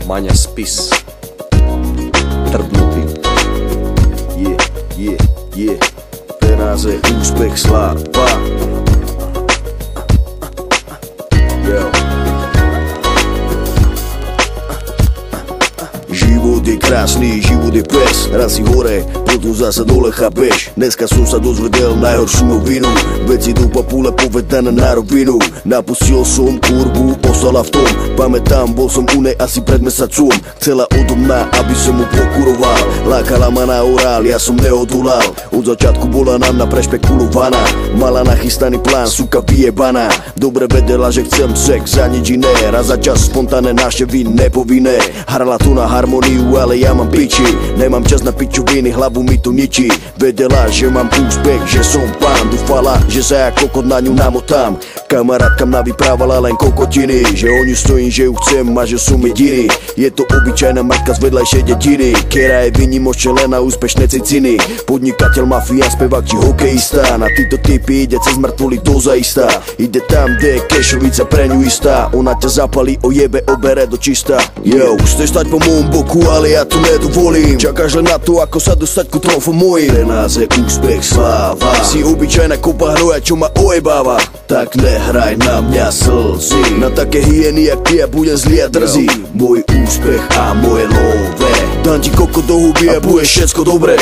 Maňa Spis. Trbnutý. Penáze, úspech, sláva. Život je krásny, život je pes. Raz si hore, potom zasa dole, chápeš. Dneska som sa dozvedel najhoršiu novinu. Veci do papule povedané na rovinu. Napustil som kurvu, ostala v tom. Pamätám, bol som u nej asi pred mesacom. Chcela odo mňa, aby som mu prokuroval. Lákala ma na orál, ja som neodolal. Od začiatku bola na mňa prešpekulovaná. Mala nachystaný plán, suka vyjebaná. Dobre vedela, že chcem sex a nič iné. Raz za čas spontánne návštevy nepovinné. Hrala tu na harmoniu, ale ja mám piči. Nemám čas na pičoviny, hlavu mi to ničí. Vedela, že mám úspech, že som pán. Dúfala, že sa ja kokot na ňu namotám. Kamarátka mňa vyprávala len kokotiny. Že o ňu stojím, že ju chcem a že som jediný. Je to obyčajná matka z vedľajšej dediny, ktorá je vynimočne len na úspešné ciciny. Podnikateľ, mafián, spevák či hokejista. Na títo typy ide cez mŕtvoly dozaistá. Ide tam, kde je kešovica pre ňu istá. Ona ťa zapalí, ojebe, obere do čista. Yo, chceš stať po môjom boku, ale ja to nedovolím. Čakáš len na to, ako sa dostať ku trofom mojim. Pre nás je úspech, sláva. Si obyčajná kopa hroja, čo ma ojebáva. Tak nehraj na mňa slzy. Na také hyeny, jak ty, ja budem zlý a drzý. Môj úspech a moje love. Dám ti koko do huby a bude všetko dobré.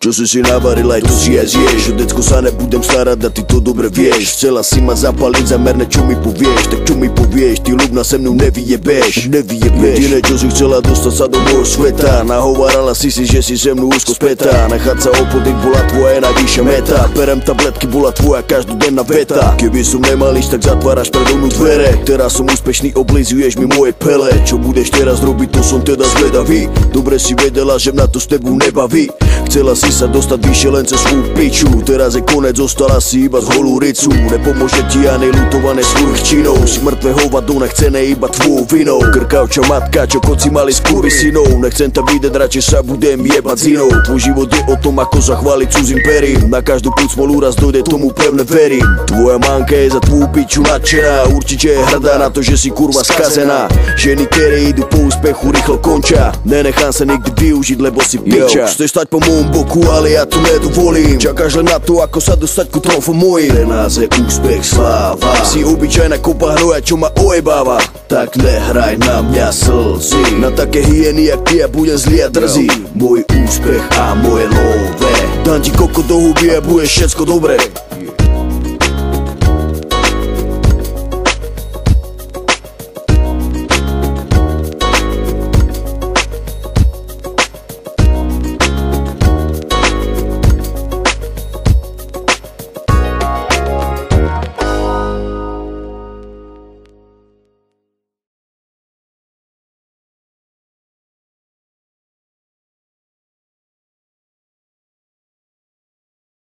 Čo si navaril, aj to si aj zješ. O decko sa nebudem starať a ty to dobre vieš. Chcela si ma zapaliť zamerne, čo mi povieš. Tak čo mi povieš, ty ľubna se mnou nevyjebeš. Jediné, čo si chcela, dostať sa do môjho sveta. Nahovárala si, že si se mnou úzko spätá. Nechať sa opodiť bola tvoja najvyššia meta. Perem tabletky, bola tvoja každodenná veta. Keby som nemal ísť, tak zatváraš predo mnou dvere. Teraz som úspešný, oblizuješ mi moje pele. Čo budeš teraz robiť, to som teda zvedavý. Dobre si vedela, že mňa to s tebou nebaví. Chcela si sa dostať vyššie len cez svú piču. Teraz je konec, zostala si iba z holú ricu. Nepomôže ti ani ľutované svojich činov. Si mŕtve hovado, nechcené iba tvojou vinou. Krkavča matka, čo koci mali skurvysynov. Nechcem ťa vidieť, radšej sa budem jebať s inou. Tvoj život je o tom, ako zachváliť cudzím perím. Na každú púd smolu raz dojde, tomu pevne verím. Tvoja manka je za tvoju piču nadšená. Určite je hrdá na to, že si kurva skazená. Ženy, ktoré idú po úspechu, rýchlo končia. Nenechám sa nikdy využiť, lebo si piča. Chceš stať po môjom boku, ale ja to nedovolím. Čakáš len na to, ako sa dostať ku trofom mojim. Pre nás je úspech, sláva. Si obyčajná kopa hroja, čo ma ojebáva. Tak nehraj na mňa slzy. Na také hyeny, jak ty, ja budem zlý a drzý. Môj úspech a moje love. Dám ti koko do huby a bude všetko dobré.